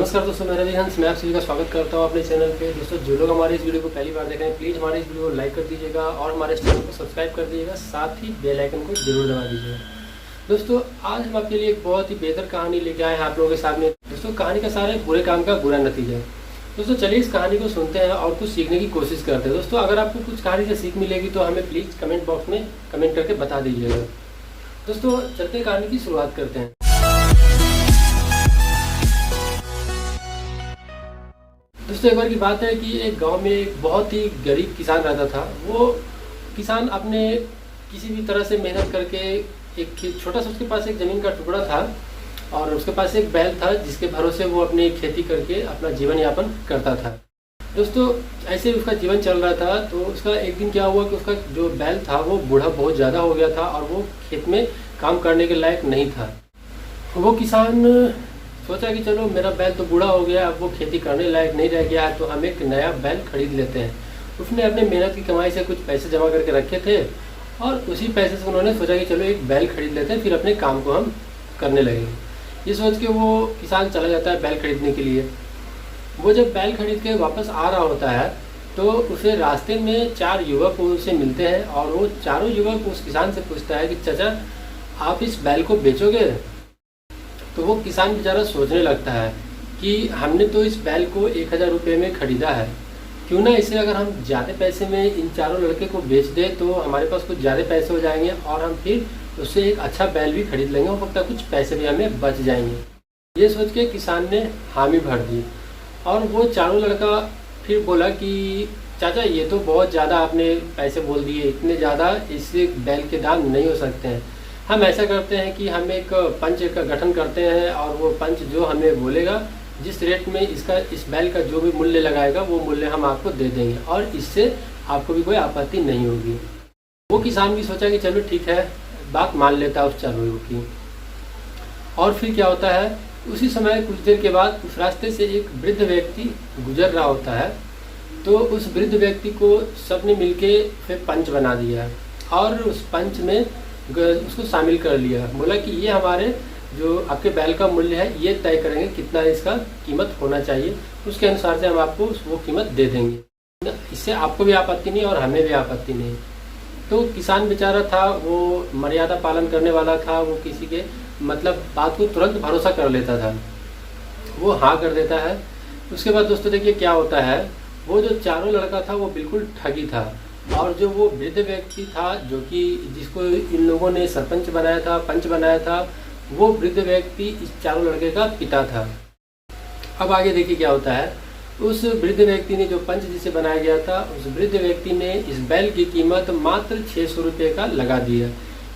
नमस्कार दोस्तों, मेरा भी हंस, मैं आप सभी का स्वागत करता हूं अपने चैनल पे। दोस्तों, जो लोग हमारे इस वीडियो को पहली बार देख रहे हैं, प्लीज़ हमारे इस वीडियो को लाइक कर दीजिएगा और हमारे चैनल को सब्सक्राइब कर दीजिएगा, साथ ही बेल आइकन को जरूर दबा दीजिएगा। दोस्तों, आज हम आपके लिए एक बहुत ही बेहतर कहानी लेके आए हैं आप लोगों के सामने। दोस्तों, कहानी का सारा है बुरे काम का बुरा नतीजा। दोस्तों, चलिए इस कहानी को सुनते हैं और कुछ सीखने की कोशिश करते हैं। दोस्तों, अगर आपको कुछ कहानी से सीख मिलेगी तो हमें प्लीज़ कमेंट बॉक्स में कमेंट करके बता दीजिएगा। दोस्तों, चलते कहानी की शुरुआत करते हैं। दोस्तों, एक बार की बात है कि एक गांव में एक बहुत ही गरीब किसान रहता था। वो किसान अपने किसी भी तरह से मेहनत करके एक छोटा सा उसके पास एक ज़मीन का टुकड़ा था और उसके पास एक बैल था जिसके भरोसे वो अपनी खेती करके अपना जीवन यापन करता था। दोस्तों, ऐसे उसका जीवन चल रहा था तो उसका एक दिन क्या हुआ कि उसका जो बैल था वो बूढ़ा बहुत ज़्यादा हो गया था और वो खेत में काम करने के लायक नहीं था। वो किसान सोचा कि चलो, मेरा बैल तो बूढ़ा हो गया, अब वो खेती करने लायक नहीं रह गया है, तो हम एक नया बैल खरीद लेते हैं। उसने अपने मेहनत की कमाई से कुछ पैसे जमा करके रखे थे और उसी पैसे से उन्होंने सोचा कि चलो एक बैल खरीद लेते हैं, फिर अपने काम को हम करने लगेंगे। ये सोच के वो किसान चला जाता है बैल खरीदने के लिए। वो जब बैल खरीद के वापस आ रहा होता है तो उसे रास्ते में 4 युवक उनसे मिलते हैं और वो चारों युवक उस किसान से पूछता है कि चाचा, आप इस बैल को बेचोगे? तो वो किसान बेचारा सोचने लगता है कि हमने तो इस बैल को 1000 रुपये में ख़रीदा है, क्यों ना इसे अगर हम ज़्यादा पैसे में इन चारों लड़के को बेच दें तो हमारे पास कुछ ज़्यादा पैसे हो जाएंगे और हम फिर उससे एक अच्छा बैल भी खरीद लेंगे और पक्का कुछ पैसे भी हमें बच जाएंगे। ये सोच के किसान ने हामी भर दी और वो चारों लड़का फिर बोला कि चाचा, ये तो बहुत ज़्यादा आपने पैसे बोल दिए, इतने ज़्यादा इससे बैल के दाम नहीं हो सकते हैं। हम ऐसा करते हैं कि हम एक पंच का गठन करते हैं और वो पंच जो हमें बोलेगा, जिस रेट में इस बैल का जो भी मूल्य लगाएगा वो मूल्य हम आपको दे देंगे और इससे आपको भी कोई आपत्ति नहीं होगी। वो किसान भी सोचा कि चलो ठीक है, बात मान लेता है उस चारों की। और फिर क्या होता है, उसी समय कुछ देर के बाद उस रास्ते से एक वृद्ध व्यक्ति गुजर रहा होता है। तो उस वृद्ध व्यक्ति को सबने मिलके फिर पंच बना दिया और उस पंच में उसको शामिल कर लिया। बोला कि ये हमारे जो आपके बैल का मूल्य है ये तय करेंगे, कितना इसका कीमत होना चाहिए, उसके अनुसार से हम आपको वो कीमत दे देंगे। इससे आपको भी आपत्ति नहीं और हमें भी आपत्ति नहीं। तो किसान बेचारा था, वो मर्यादा पालन करने वाला था, वो किसी के मतलब बात को तुरंत भरोसा कर लेता था, वो हाँ कर देता है। उसके बाद दोस्तों देखिए क्या होता है, वो जो चारों लड़का था वो बिल्कुल ठगी था और जो वो वृद्ध व्यक्ति था जो कि जिसको इन लोगों ने सरपंच बनाया था, पंच बनाया था, वो वृद्ध व्यक्ति इस चारों लड़के का पिता था। अब आगे देखिए क्या होता है, उस वृद्ध व्यक्ति ने जो पंच जिसे बनाया गया था, उस वृद्ध व्यक्ति ने इस बैल की कीमत मात्र 600 रुपये का लगा दिया।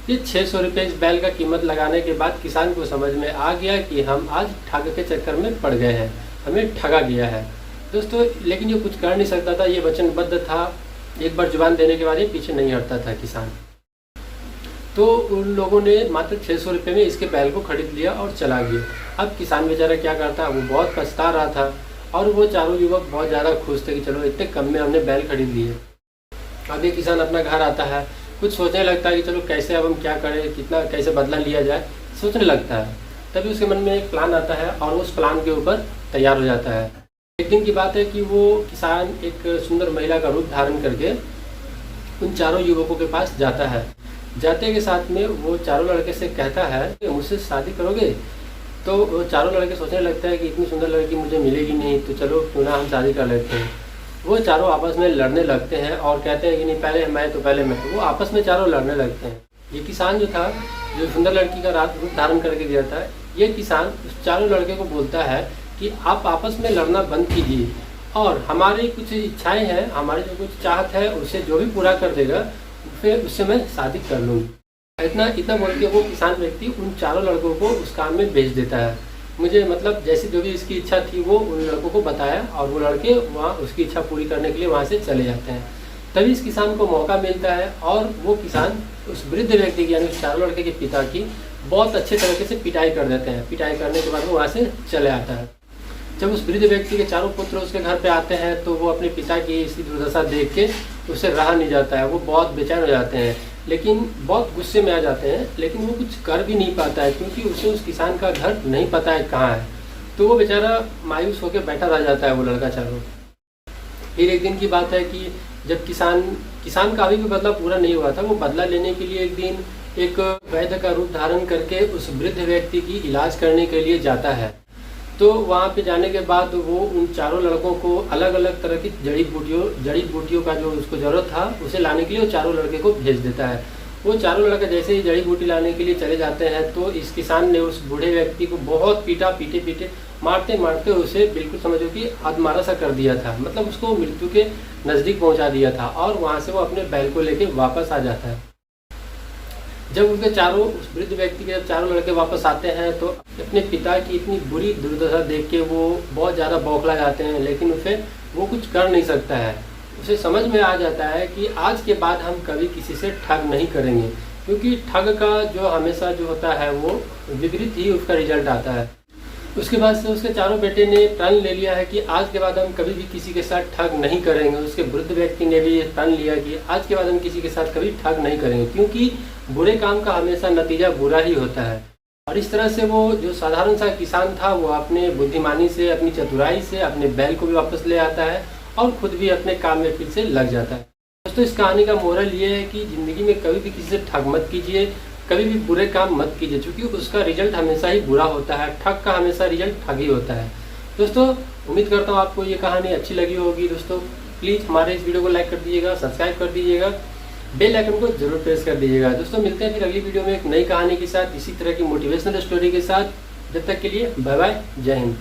ये 600 रुपये इस बैल का कीमत लगाने के बाद किसान को समझ में आ गया कि हम आज ठग के चक्कर में पड़ गए हैं, हमें ठगा गया है। दोस्तों, लेकिन ये कुछ कर नहीं सकता था, ये वचनबद्ध था, एक बार जुबान देने के बाद ये पीछे नहीं हटता था किसान। तो उन लोगों ने मात्र 600 रुपये में इसके बैल को खरीद लिया और चला गया। अब किसान बेचारा क्या करता, वो बहुत पछता रहा था और वो चारों युवक बहुत ज़्यादा खुश थे कि चलो इतने कम में हमने बैल खरीद लिए। अब ये किसान अपना घर आता है, कुछ सोचने लगता है कि चलो कैसे अब हम क्या करें, कितना कैसे बदला लिया जाए, सोचने लगता है। तभी उसके मन में एक प्लान आता है और उस प्लान के ऊपर तैयार हो जाता है। एक दिन की बात है कि वो किसान एक सुंदर महिला का रूप धारण करके उन चारों युवकों के पास जाता है। जाते के साथ में वो चारों लड़के से कहता है कि मुझसे शादी करोगे? तो वो चारों लड़के सोचने लगता है कि इतनी सुंदर लड़की मुझे मिलेगी नहीं, तो चलो क्यों ना हम शादी कर लेते हैं। वो चारों आपस में लड़ने लगते हैं और कहते हैं कि नहीं, पहले मैं तो पहले मैं। तो वो आपस में चारों लड़ने लगते हैं। ये किसान जो था, जो सुंदर लड़की का रूप धारण करके गया था, ये किसान उस चारों लड़के को बोलता है कि आप आपस में लड़ना बंद कीजिए और हमारी कुछ इच्छाएं हैं, हमारी जो कुछ चाहत है उसे जो भी पूरा कर देगा फिर उससे मैं शादी कर लूँगी। इतना बोल के वो किसान व्यक्ति उन चारों लड़कों को उस काम में भेज देता है। मुझे मतलब जैसी जो भी इसकी इच्छा थी वो उन लड़कों को बताया और वो लड़के वहाँ उसकी इच्छा पूरी करने के लिए वहाँ से चले जाते हैं। तभी इस किसान को मौका मिलता है और वो किसान उस वृद्ध व्यक्ति की यानी उस चारों लड़के के पिता की बहुत अच्छे तरीके से पिटाई कर देते हैं। पिटाई करने के बाद वो वहाँ से चले आता है। जब उस वृद्ध व्यक्ति के चारों पुत्र उसके घर पे आते हैं तो वो अपने पिता की इसकी दुर्दशा देख के उससे रहा नहीं जाता है। वो बहुत बेचैन हो जाते हैं, लेकिन बहुत गुस्से में आ जाते हैं, लेकिन वो कुछ कर भी नहीं पाता है क्योंकि उसे उस किसान का घर नहीं पता है कहाँ है। तो वो बेचारा मायूस होकर बैठा रह जाता है वो लड़का चारों। फिर एक दिन की बात है कि जब किसान का अभी भी बदला पूरा नहीं हुआ था, वो बदला लेने के लिए एक दिन एक वैद्य का रूप धारण करके उस वृद्ध व्यक्ति की इलाज करने के लिए जाता है। तो वहाँ पे जाने के बाद वो उन चारों लड़कों को अलग अलग तरह की जड़ी बूटियों का जो उसको ज़रूरत था उसे लाने के लिए वो चारों लड़के को भेज देता है। वो चारों लड़के जैसे ही जड़ी बूटी लाने के लिए चले जाते हैं तो इस किसान ने उस बूढ़े व्यक्ति को बहुत पीटे मारते मारते उसे बिल्कुल समझो कि आधमारा सा कर दिया था, मतलब उसको मृत्यु के नज़दीक पहुंचा दिया था। और वहाँ से वो अपने बैल को लेके वापस आ जाता है। जब उनके उस वृद्ध व्यक्ति के चारों लड़के वापस आते हैं तो अपने पिता की इतनी बुरी दुर्दशा देख के वो बहुत ज़्यादा बौखला जाते हैं, लेकिन उसे वो कुछ कर नहीं सकता है। उसे समझ में आ जाता है कि आज के बाद हम कभी किसी से ठग नहीं करेंगे, क्योंकि ठग का जो हमेशा जो होता है वो विपरीत ही उसका रिजल्ट आता है। उसके बाद से उसके चारों बेटे ने प्रण ले लिया है कि आज के बाद हम कभी भी किसी के साथ ठग नहीं करेंगे। उसके वृद्ध व्यक्ति ने भी प्रण लिया कि आज के बाद हम किसी के साथ कभी ठग नहीं करेंगे, क्योंकि बुरे काम का हमेशा नतीजा बुरा ही होता है। और इस तरह से वो जो साधारण सा किसान था वो अपने बुद्धिमानी से, अपनी चतुराई से अपने बैल को भी वापस ले आता है और खुद भी अपने काम में फिर से लग जाता है। दोस्तों, इस कहानी का मोरल ये है कि ज़िंदगी में कभी भी किसी से ठग मत कीजिए, कभी भी बुरे काम मत कीजिए, क्योंकि उसका रिजल्ट हमेशा ही बुरा होता है। ठग का हमेशा रिजल्ट ठग ही होता है। दोस्तों, उम्मीद करता हूँ आपको ये कहानी अच्छी लगी होगी। दोस्तों, प्लीज़ हमारे इस वीडियो को लाइक कर दीजिएगा, सब्सक्राइब कर दीजिएगा, बेल आइकन को जरूर प्रेस कर दीजिएगा। दोस्तों, मिलते हैं फिर अगली वीडियो में एक नई कहानी के साथ, इसी तरह की मोटिवेशनल स्टोरी के साथ। जब तक के लिए बाय बाय, जय हिंद।